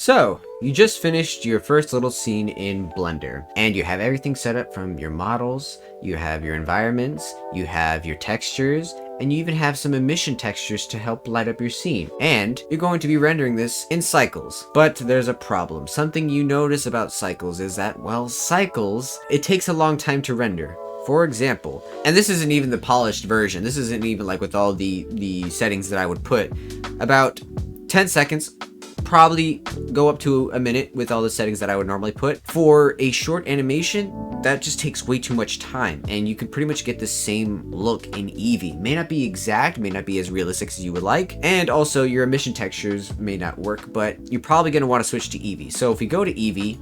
So, you just finished your first little scene in Blender, and you have everything set up from your models, you have your environments, you have your textures, and you even have some emission textures to help light up your scene. And you're going to be rendering this in cycles. But there's a problem. Something you notice about cycles is that, well, cycles, it takes a long time to render. For example, and this isn't even the polished version, this isn't even like with all the settings that I would put, about 10 seconds, probably go up to a minute with all the settings that I would normally put. For a short animation, that just takes way too much time, and you can pretty much get the same look in EEVEE. May not be exact, may not be as realistic as you would like, and also your emission textures may not work, but you're probably going to want to switch to EEVEE. So if we go to EEVEE,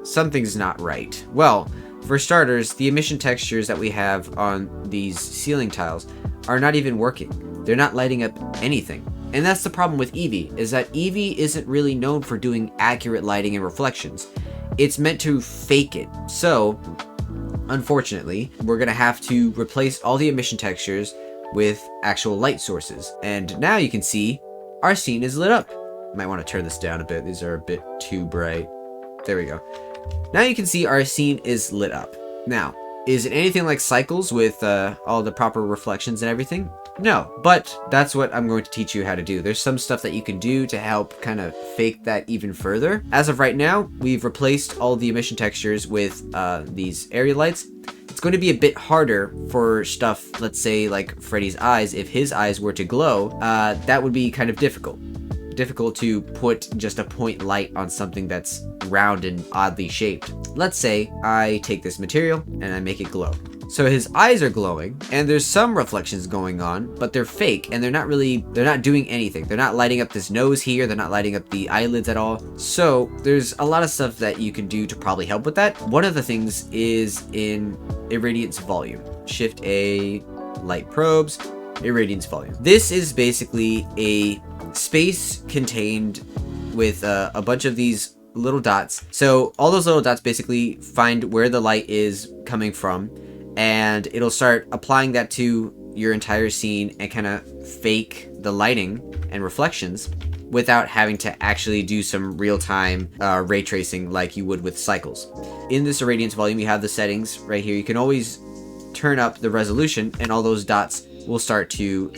something's not right. Well, for starters, the emission textures that we have on these ceiling tiles are not even working. They're not lighting up anything. And that's the problem with EEVEE, is that EEVEE isn't really known for doing accurate lighting and reflections. It's meant to fake it. So, unfortunately, we're going to have to replace all the emission textures with actual light sources. And now you can see our scene is lit up. Might want to turn this down a bit. These are a bit too bright. There we go. Now you can see our scene is lit up. Now, is it anything like Cycles with all the proper reflections and everything? No, but that's what I'm going to teach you how to do. There's some stuff that you can do to help kind of fake that even further. As of right now, we've replaced all the emission textures with these area lights. It's going to be a bit harder for stuff, let's say like Freddy's eyes. If his eyes were to glow, that would be kind of difficult. Difficult to put just a point light on something that's round and oddly shaped. Let's say I take this material and I make it glow. So his eyes are glowing, and there's some reflections going on, but they're fake, and they're not doing anything. They're not lighting up this nose here, they're not lighting up the eyelids at all. So there's a lot of stuff that you can do to probably help with that. One of the things is in Irradiance Volume. Shift A, Light Probes, Irradiance Volume. This is basically a space contained with a bunch of these little dots. So all those little dots basically find where the light is coming from, and it'll start applying that to your entire scene and kind of fake the lighting and reflections without having to actually do some real-time ray tracing like you would with Cycles. In this Irradiance Volume, you have the settings right here. You can always turn up the resolution, and all those dots will start to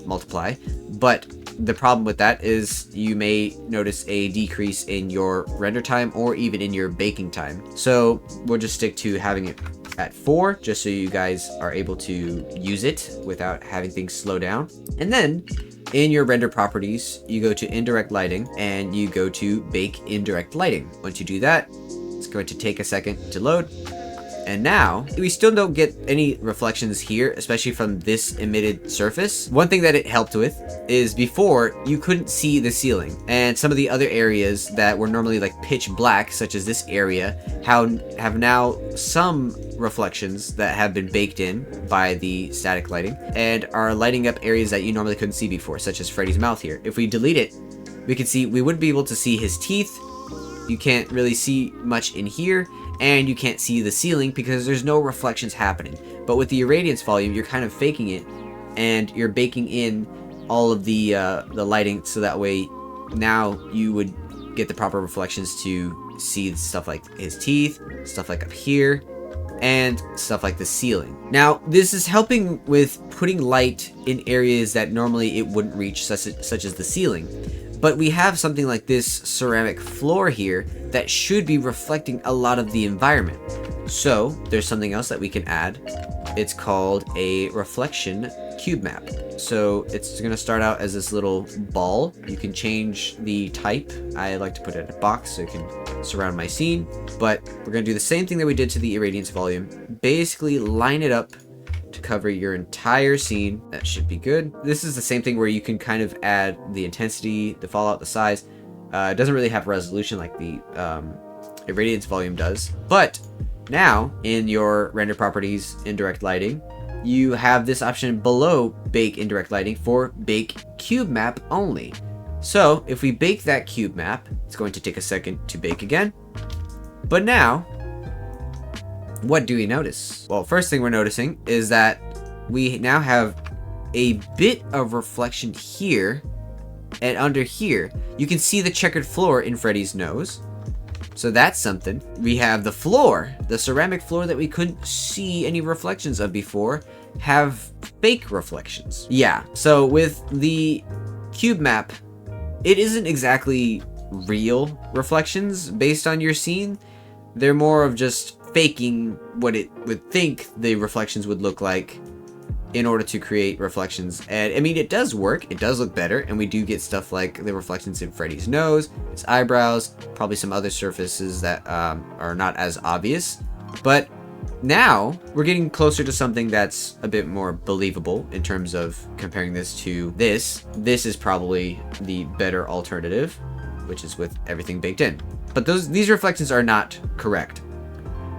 multiply. But the problem with that is you may notice a decrease in your render time or even in your baking time. So we'll just stick to having it at 4, just so you guys are able to use it without having things slow down. And then in your render properties, you go to indirect lighting and you go to bake indirect lighting. Once you do that, it's going to take a second to load. And now, we still don't get any reflections here, especially from this emitted surface. One thing that it helped with is before, you couldn't see the ceiling. And some of the other areas that were normally like pitch black, such as this area, have now some reflections that have been baked in by the static lighting and are lighting up areas that you normally couldn't see before, such as Freddy's mouth here. If we delete it, we can see we wouldn't be able to see his teeth. You can't really see much in here, and you can't see the ceiling because there's no reflections happening. But with the Irradiance Volume, you're kind of faking it, and you're baking in all of the lighting, so that way now you would get the proper reflections to see stuff like his teeth, stuff like up here, and stuff like the ceiling. Now, this is helping with putting light in areas that normally it wouldn't reach, such as the ceiling. But we have something like this ceramic floor here that should be reflecting a lot of the environment. So there's something else that we can add. It's called a reflection Cubemap. So it's going to start out as this little ball. You can change the type. I like to put it in a box so it can surround my scene. But we're going to do the same thing that we did to the Irradiance Volume. Basically line it up to cover your entire scene. That should be good. This is the same thing where you can kind of add the intensity, the fallout, the size. It doesn't really have resolution like the Irradiance Volume does. But now in your render properties, indirect lighting, you have this option below bake indirect lighting for bake Cubemap only. So if we bake that Cubemap, it's going to take a second to bake again. But now, what do we notice? Well, first thing we're noticing is that we now have a bit of reflection here And under here, you can see the checkered floor in Freddy's nose. So that's something. We have the floor, the ceramic floor that we couldn't see any reflections of before, have fake reflections. Yeah, so with the Cubemap, it isn't exactly real reflections based on your scene. They're more of just faking what it would think the reflections would look like in order to create reflections. And I mean, it does work, it does look better, and we do get stuff like the reflections in Freddy's nose, his eyebrows, probably some other surfaces that are not as obvious. But now we're getting closer to something that's a bit more believable in terms of comparing this to this. This is probably the better alternative, which is with everything baked in. But these reflections are not correct.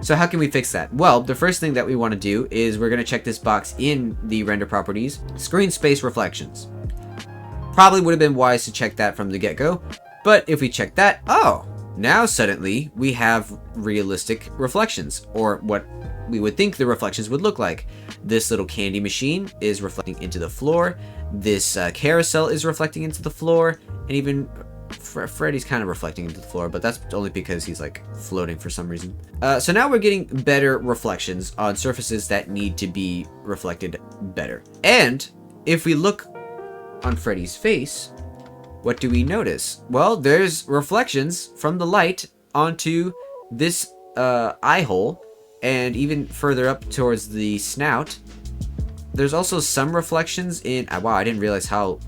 So how can we fix that? Well, the first thing that we want to do is we're going to check this box in the render properties, screen space reflections. Probably would have been wise to check that from the get-go, but if we check that, oh, now suddenly we have realistic reflections, or what we would think the reflections would look like. This little candy machine is reflecting into the floor, this carousel is reflecting into the floor, and even Freddy's kind of reflecting into the floor, but that's only because he's like floating for some reason. So now we're getting better reflections on surfaces that need to be reflected better. And if we look on Freddy's face, what do we notice? Well, there's reflections from the light onto this eye hole, and even further up towards the snout. There's also some reflections in... wow, I didn't realize how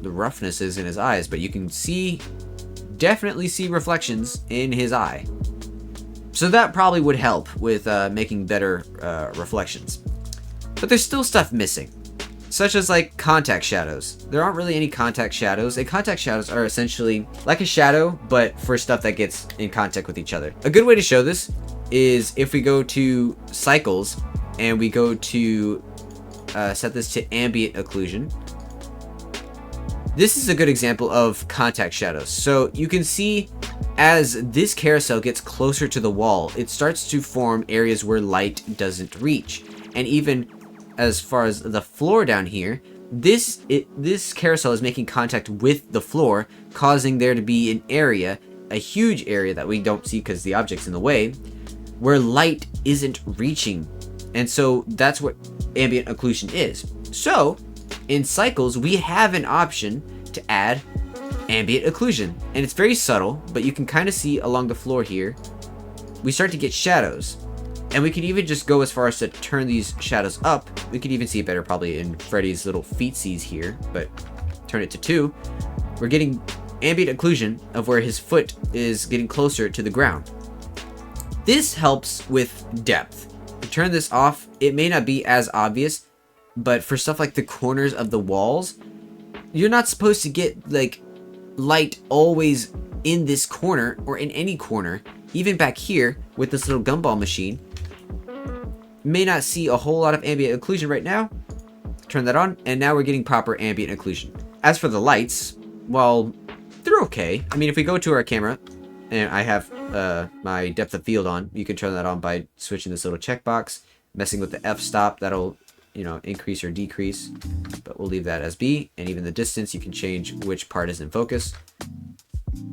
the roughness is in his eyes, but you can definitely see reflections in his eye. So that probably would help with making better reflections. But there's still stuff missing, such as like contact shadows. There aren't really any contact shadows, and contact shadows are essentially like a shadow, but for stuff that gets in contact with each other. A good way to show this is if we go to cycles and we go to set this to ambient occlusion. This is a good example of contact shadows. So you can see as this carousel gets closer to the wall, it starts to form areas where light doesn't reach. And even as far as the floor down here, this carousel is making contact with the floor, causing there to be an area, a huge area that we don't see because the object's in the way, where light isn't reaching. And so that's what ambient occlusion is. So in cycles, we have an option to add ambient occlusion, and it's very subtle, but you can kind of see along the floor here, we start to get shadows, and we can even just go as far as to turn these shadows up. We could even see it better probably in Freddy's little feetsies here, but turn it to 2. We're getting ambient occlusion of where his foot is getting closer to the ground. This helps with depth. To turn this off, it may not be as obvious, but for stuff like the corners of the walls, you're not supposed to get like light always in this corner or in any corner. Even back here with this little gumball machine, may not see a whole lot of ambient occlusion right now. Turn that on, and now we're getting proper ambient occlusion. As for the lights, well, they're okay. I mean, if we go to our camera, and I have my depth of field on, you can turn that on by switching this little checkbox, messing with the f-stop. That'll, increase or decrease, but we'll leave that as B. And even the distance, you can change which part is in focus.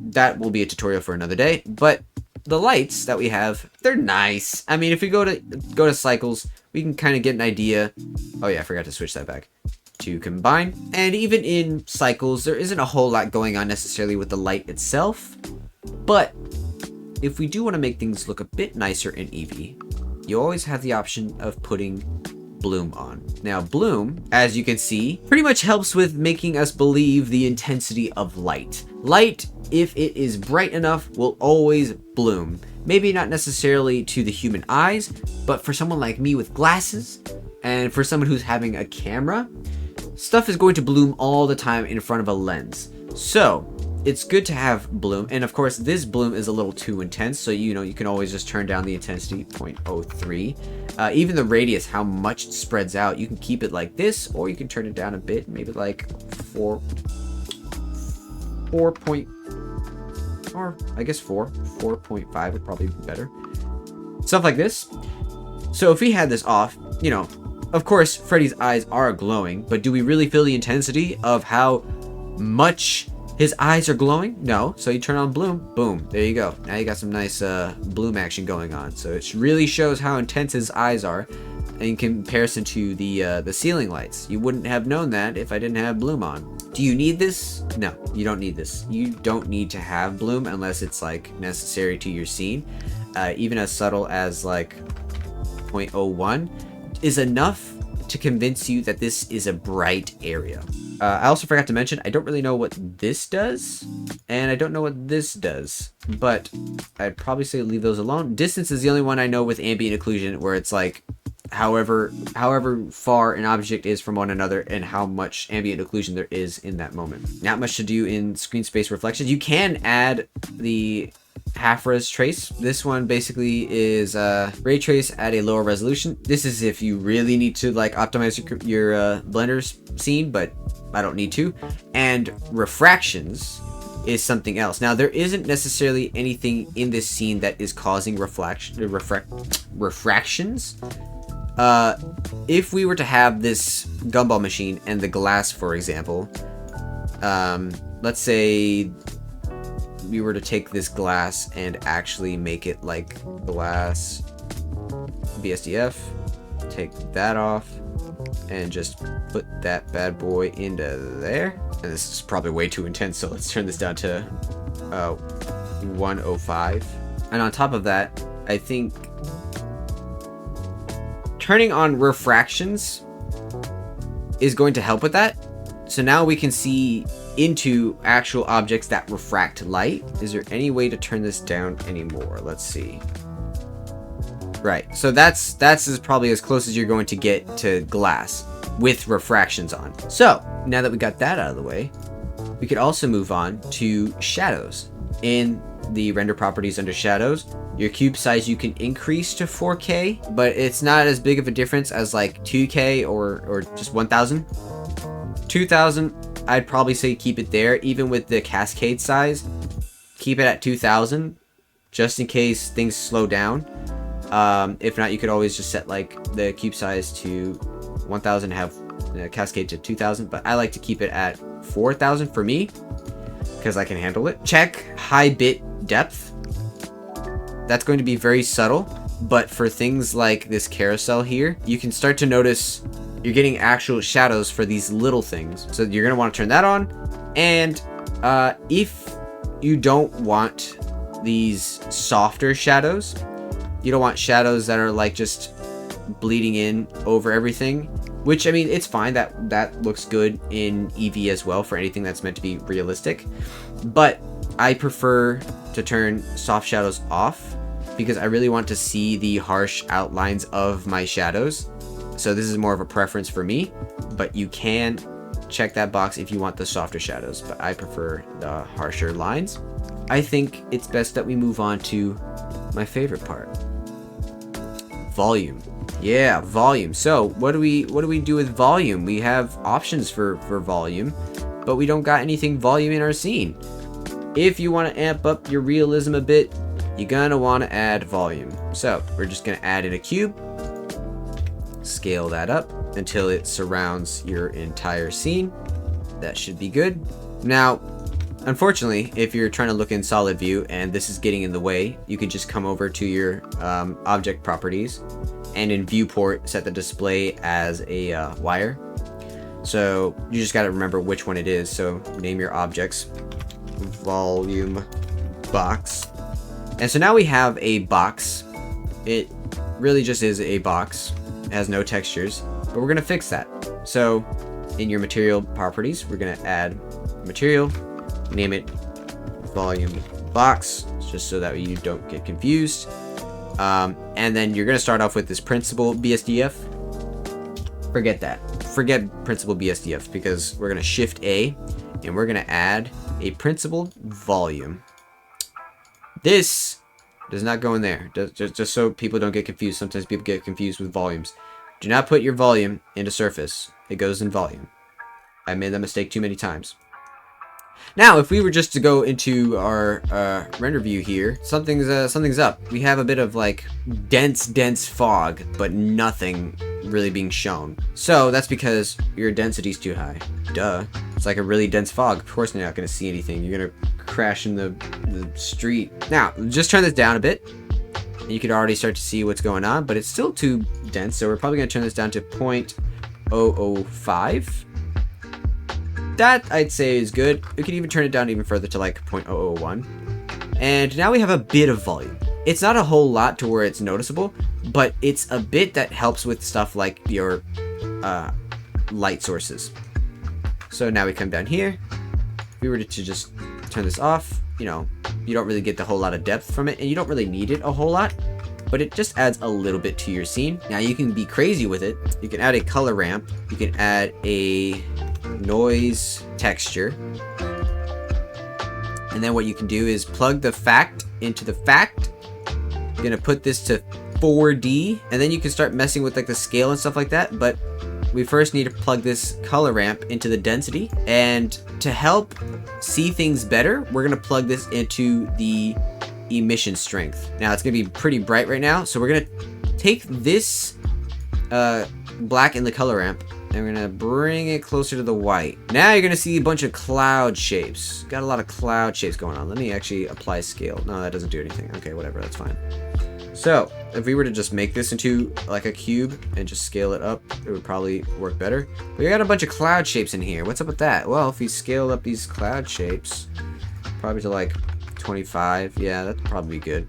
That will be a tutorial for another day, but the lights that we have, they're nice. I mean, if we go to cycles, we can kind of get an idea. Oh yeah, I forgot to switch that back to combine. And even in cycles, there isn't a whole lot going on necessarily with the light itself, but if we do want to make things look a bit nicer in EEVEE, you always have the option of putting bloom on. Now bloom, as you can see, pretty much helps with making us believe the intensity of light. Light, if it is bright enough, will always bloom. Maybe not necessarily to the human eyes, but for someone like me with glasses, and for someone who's having a camera, stuff is going to bloom all the time in front of a lens. So it's good to have bloom, and of course this bloom is a little too intense, so you can always just turn down the intensity 0.03. Even the radius, how much it spreads out, you can keep it like this, or you can turn it down a bit, maybe like 4.5 would probably be better. Stuff like this. So if we had this off, of course Freddy's eyes are glowing, but do we really feel the intensity of how much his eyes are glowing? No. So you turn on bloom. Boom. There you go. Now you got some nice bloom action going on. So it really shows how intense his eyes are in comparison to the ceiling lights. You wouldn't have known that if I didn't have bloom on. Do you need this? No, you don't need this. You don't need to have bloom unless it's like necessary to your scene. Even as subtle as like 0.01 is enough to convince you that this is a bright area. I also forgot to mention, I don't really know what this does, and I don't know what this does, but I'd probably say leave those alone. Distance is the only one I know with ambient occlusion, where it's like however far an object is from one another and how much ambient occlusion there is in that moment. Not much to do in screen space reflections. You can add the half-res trace. This one basically is ray trace at a lower resolution. This is if you really need to like optimize your Blender's scene, but I don't need to. And refractions is something else. Now there isn't necessarily anything in this scene that is causing refractions. If we were to have this gumball machine and the glass, for example, let's say we were to take this glass and actually make it like glass BSDF, take that off, and just put that bad boy into there. And this is probably way too intense, so let's turn this down to 105. And on top of that, I think turning on refractions is going to help with that. So now we can see into actual objects that refract light. Is there any way to turn this down anymore? Let's see. Right, so that's probably as close as you're going to get to glass with refractions on. So now that we got that out of the way, we could also move on to shadows. In the render properties under shadows, your cube size you can increase to 4K, but it's not as big of a difference as like 2K or just 1000. 2000, I'd probably say keep it there. Even with the cascade size, keep it at 2000 just in case things slow down. If not, you could always just set like the cube size to 1000 and have cascade to 2000, but I like to keep it at 4000 for me because I can handle it. Check high bit depth. That's going to be very subtle, but for things like this carousel here, you can start to notice you're getting actual shadows for these little things. So you're going to want to turn that on. And if you don't want these softer shadows, you don't want shadows that are like just bleeding in over everything, which I mean, it's fine, that looks good in EEVEE as well for anything that's meant to be realistic. But I prefer to turn soft shadows off because I really want to see the harsh outlines of my shadows. So this is more of a preference for me, but you can check that box if you want the softer shadows, but I prefer the harsher lines. I think it's best that we move on to my favorite part. Volume. Yeah, volume. So what do we do with volume? We have options for volume, but we don't got anything volume in our scene. If you want to amp up your realism a bit, you're gonna want to add volume. So we're just gonna add in a cube, scale that up until it surrounds your entire scene. That should be good. Now, unfortunately, if you're trying to look in solid view and this is getting in the way, you can just come over to your object properties and in viewport set the display as a wire. So you just got to remember which one it is. So name your objects, volume box. And so now we have a box. It really just is a box. It has no textures, but we're going to fix that. So in your material properties, we're going to add material, name it volume box, just so that you don't get confused. And then you're going to start off with this principal BSDF. Forget that. Forget principal BSDF because we're going to shift A and we're going to add a principal volume. This does not go in there. Just so people don't get confused. Sometimes people get confused with volumes. Do not put your volume into surface. It goes in volume. I made that mistake too many times. Now, if we were just to go into our render view here, something's up. We have a bit of like dense fog, but nothing really being shown. So that's because your density's too high. Duh. It's like a really dense fog. Of course you're not going to see anything. You're going to crash in the street. Now, just turn this down a bit. You could already start to see what's going on, but it's still too dense, so we're probably going to turn this down to 0.005. That, I'd say, is good. We could even turn it down even further to like 0.001. And now we have a bit of volume. It's not a whole lot to where it's noticeable, but it's a bit that helps with stuff like your light sources. So now we come down here. If we were to just turn this off, you know, you don't really get the whole lot of depth from it, and you don't really need it a whole lot, but it just adds a little bit to your scene. Now you can be crazy with it. You can add a color ramp. You can add a noise texture. And then what you can do is plug the fact into the fact. You're gonna put this to 4D, and then you can start messing with like the scale and stuff like that, but we first need to plug this color ramp into the density, and to help see things better, we're gonna plug this into the emission strength. Now it's gonna be pretty bright right now, so we're gonna take this black in the color ramp, and we're gonna bring it closer to the white. Now you're gonna see a bunch of cloud shapes. Got a lot of cloud shapes going on. Let me actually apply scale. No, that doesn't do anything. Okay, whatever, that's fine. So, if we were to just make this into like a cube and just scale it up, it would probably work better. But we got a bunch of cloud shapes in here. What's up with that? Well, if we scale up these cloud shapes, probably to like 25, yeah, that'd probably be good.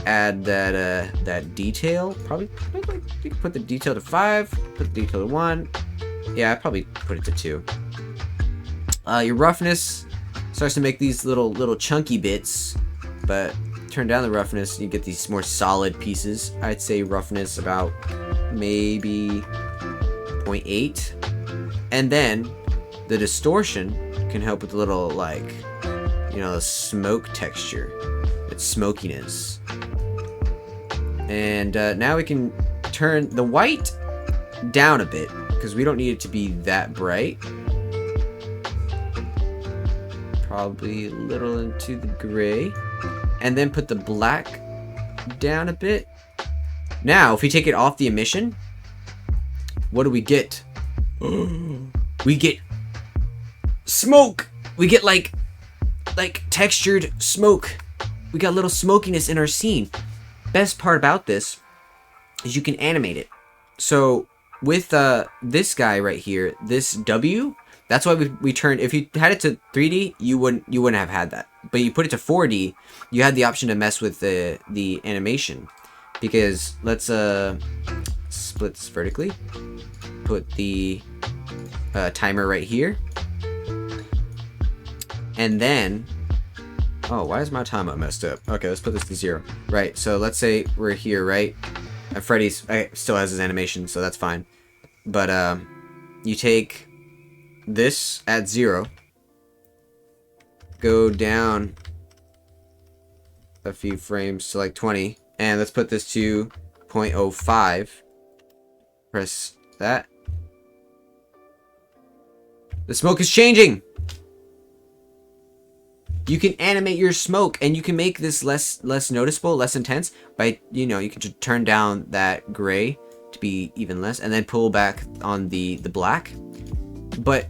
Add that detail. Probably like, you can put the detail to 5, put the detail to 1. Yeah, I'd probably put it to 2. Your roughness starts to make these little chunky bits, but turn down the roughness, you get these more solid pieces. I'd say roughness about maybe 0.8. And then the distortion can help with a little, like, you know, the smoke texture. It's smokiness. And now we can turn the white down a bit, because we don't need it to be that bright. Probably a little into the gray. And then put the black down a bit. Now, if we take it off the emission, what do we get? We get smoke. We get like textured smoke. We got a little smokiness in our scene. Best part about this is you can animate it. So with this guy right here, this W, that's why we turned. If you had it to 3D, you wouldn't have had that. But you put it to 4D, you had the option to mess with the animation. Because let's split this vertically. Put the timer right here. And then, oh, why is my timer messed up? Okay, let's put this to 0. Right, so let's say we're here, right? And Freddy's still has his animation, so that's fine. But you take this at 0. Go down a few frames to like 20, and let's put this to 0.05. Press that. The smoke is changing. You can animate your smoke, and you can make this less noticeable, less intense by, you know, you can just turn down that gray to be even less, and then pull back on the black. But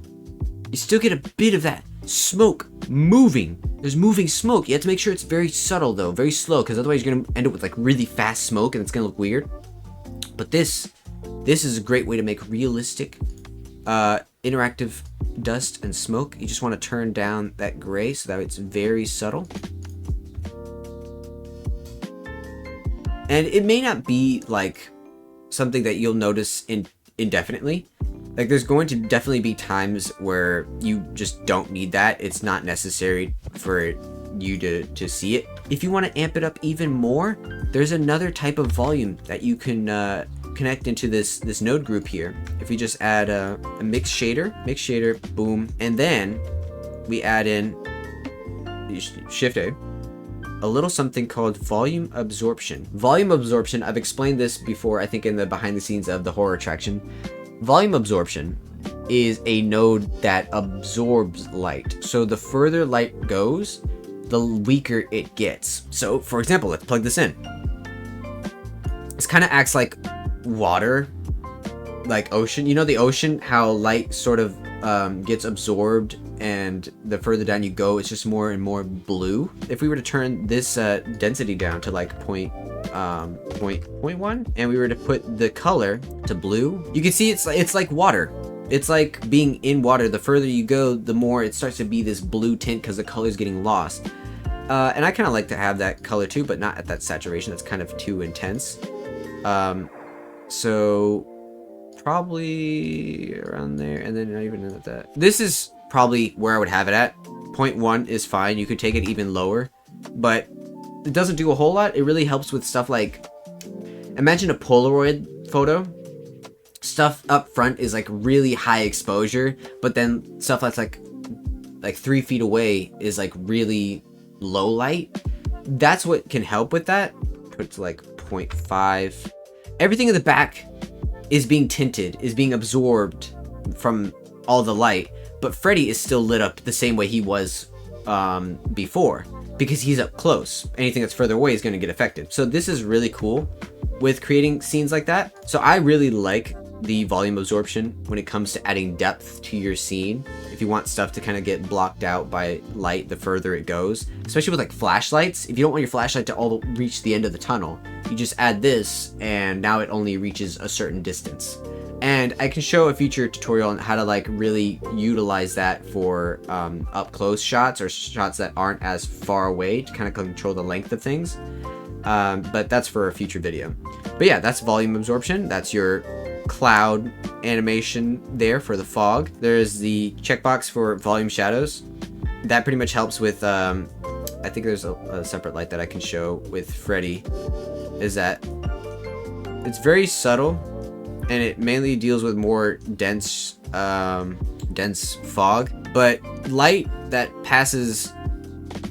you still get a bit of that smoke moving. There's moving smoke. You have to make sure it's very subtle though, very slow, because otherwise you're gonna end up with like really fast smoke and it's gonna look weird. But this is a great way to make realistic interactive dust and smoke. You just want to turn down that gray so that it's very subtle. And it may not be like something that you'll notice indefinitely. Like, there's going to definitely be times where you just don't need that. It's not necessary for you to see it. If you want to amp it up even more, there's another type of volume that you can connect into this node group here. If we just add a mix shader, boom, and then we add in Shift A, a little something called volume absorption. Volume absorption, I've explained this before, I think in the behind the scenes of the horror attraction. Volume absorption is a node that absorbs light. So the further light goes, the weaker it gets. So for example, let's plug this in. This kind of acts like water, like ocean. You know the ocean, how light sort of gets absorbed, and the further down you go, it's just more and more blue. If we were to turn this density down to like 0.1, and we were to put the color to blue, you can see it's like water. It's like being in water. The further you go, the more it starts to be this blue tint because the color is getting lost. And I kind of like to have that color too, but not at that saturation. That's kind of too intense. So probably around there, and then not even at that. This is probably where I would have it at. 0.1 is fine. You could take it even lower, but it doesn't do a whole lot. It really helps with stuff like, imagine a Polaroid photo. Stuff up front is like really high exposure, but then stuff that's like 3 feet away is like really low light. That's what can help with that. Put it to like 0.5. Everything in the back is being tinted, is being absorbed from all the light, but Freddy is still lit up the same way he was before, because he's up close. Anything that's further away is going to get affected. So this is really cool with creating scenes like that. So I really like the volume absorption when it comes to adding depth to your scene. If you want stuff to kind of get blocked out by light the further it goes, especially with like flashlights. If you don't want your flashlight to all reach the end of the tunnel, you just add this, and now it only reaches a certain distance. And I can show a future tutorial on how to like really utilize that for up close shots, or shots that aren't as far away, to kind of control the length of things. But that's for a future video. But yeah, that's volume absorption. That's your cloud animation there for the fog. There's the checkbox for volume shadows. That pretty much helps with, I think there's a separate light that I can show with Freddy, is that it's very subtle, and it mainly deals with more dense fog, but light that passes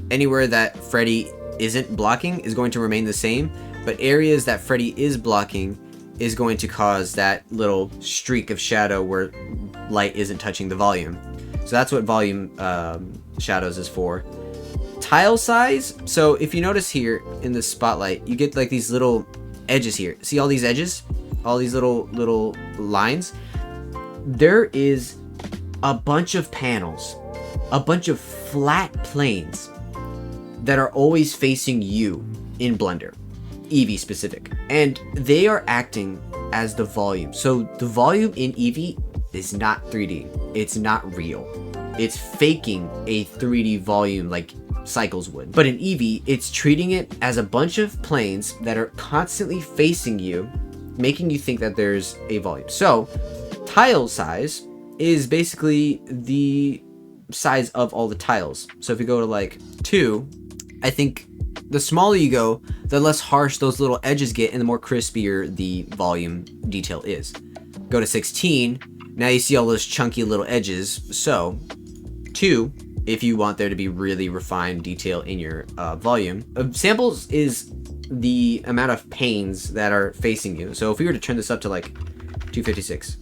anywhere that Freddy isn't blocking is going to remain the same, but areas that Freddy is blocking is going to cause that little streak of shadow where light isn't touching the volume. So that's what volume shadows is for. Tile size. So if you notice here in the spotlight, you get like these little edges here. See all these edges? All these little lines? There is a bunch of panels, a bunch of flat planes that are always facing you in Blender. EEVEE specific, and they are acting as the volume. So the volume in EEVEE is not 3D. It's not real. It's faking a 3D volume like Cycles would. But in EEVEE, it's treating it as a bunch of planes that are constantly facing you, making you think that there's a volume. So tile size is basically the size of all the tiles. So if you go to like 2, I think the smaller you go, the less harsh those little edges get, and the more crispier the volume detail is. Go to 16, now you see all those chunky little edges. So 2, if you want there to be really refined detail in your volume. Samples is the amount of panes that are facing you. So if we were to turn this up to like 256,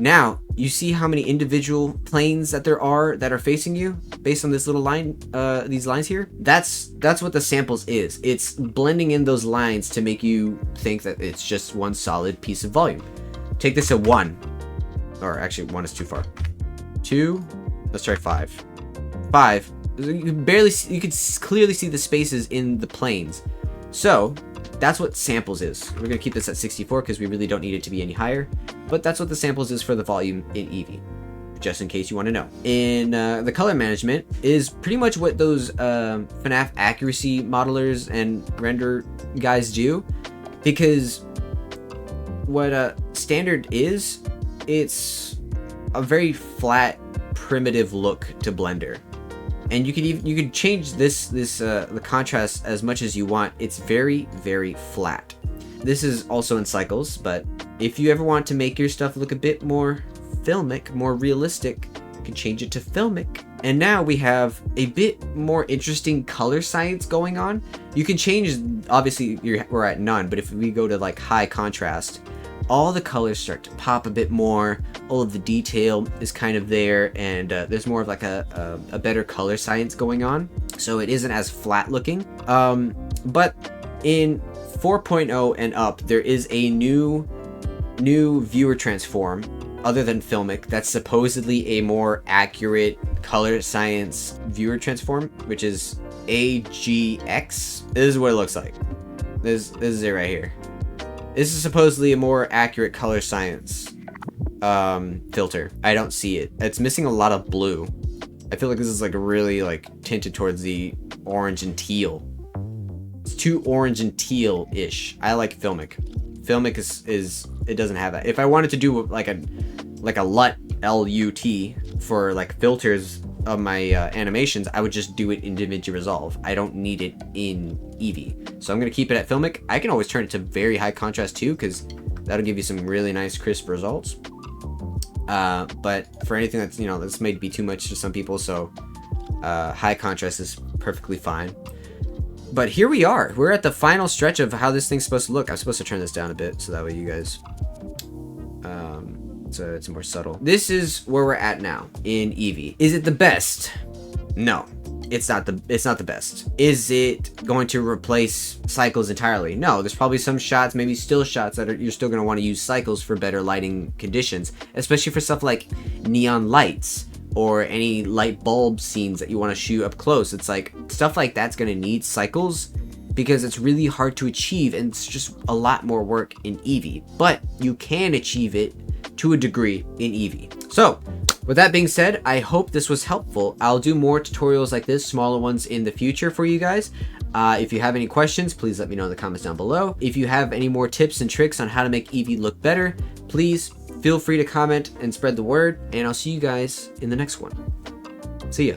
now you see how many individual planes that there are that are facing you based on this little line, these lines here. That's what the samples is. It's blending in those lines to make you think that it's just one solid piece of volume. Take this to 1, or actually 1 is too far. 2, let's try 5. 5, you can clearly see the spaces in the planes. So that's what samples is. We're gonna keep this at 64 because we really don't need it to be any higher, but that's what the samples is for the volume in EEVEE, just in case you want to know. In the color management is pretty much what those FNAF accuracy modelers and render guys do, because what standard is, it's a very flat, primitive look to Blender. And you could change the contrast as much as you want. It's very, very flat. This is also in Cycles, but if you ever want to make your stuff look a bit more filmic, more realistic, you can change it to filmic. And now we have a bit more interesting color science going on. You can change, obviously we're at none, but if we go to like high contrast, all the colors start to pop a bit more. All of the detail is kind of there, and there's more of like a better color science going on. So it isn't as flat looking. But in 4.0 and up, there is a new viewer transform other than Filmic that's supposedly a more accurate color science viewer transform, which is AGX. This is what it looks like. This is it right here. This is supposedly a more accurate color science filter. I don't see it. It's missing a lot of blue. I feel like this is like really like tinted towards the orange and teal. It's too orange and teal-ish. I like Filmic. Filmic is it doesn't have that. If I wanted to do like a LUT, L-U-T, for like filters of my animations, I would just do it in DaVinci Resolve. I don't need it in EEVEE. So I'm gonna keep it at Filmic. I can always turn it to very high contrast too, because that'll give you some really nice crisp results. But for anything that's, you know, this may be too much to some people, so high contrast is perfectly fine. But here we are. We're at the final stretch of how this thing's supposed to look. I'm supposed to turn this down a bit so that way you guys, so it's more subtle. This is where we're at now in EEVEE. Is it the best? No, it's not the best. Is it going to replace cycles entirely? No, there's probably some shots, maybe still shots that you're still going to want to use cycles for better lighting conditions, especially for stuff like neon lights or any light bulb scenes that you want to shoot up close. It's like stuff like that's going to need cycles because it's really hard to achieve, and it's just a lot more work in EEVEE, but you can achieve it to a degree in EEVEE. So with that being said, I hope this was helpful. I'll do more tutorials like this, smaller ones in the future for you guys. If you have any questions, please let me know in the comments down below. If you have any more tips and tricks on how to make EEVEE look better, please feel free to comment and spread the word, and I'll see you guys in the next one. See ya.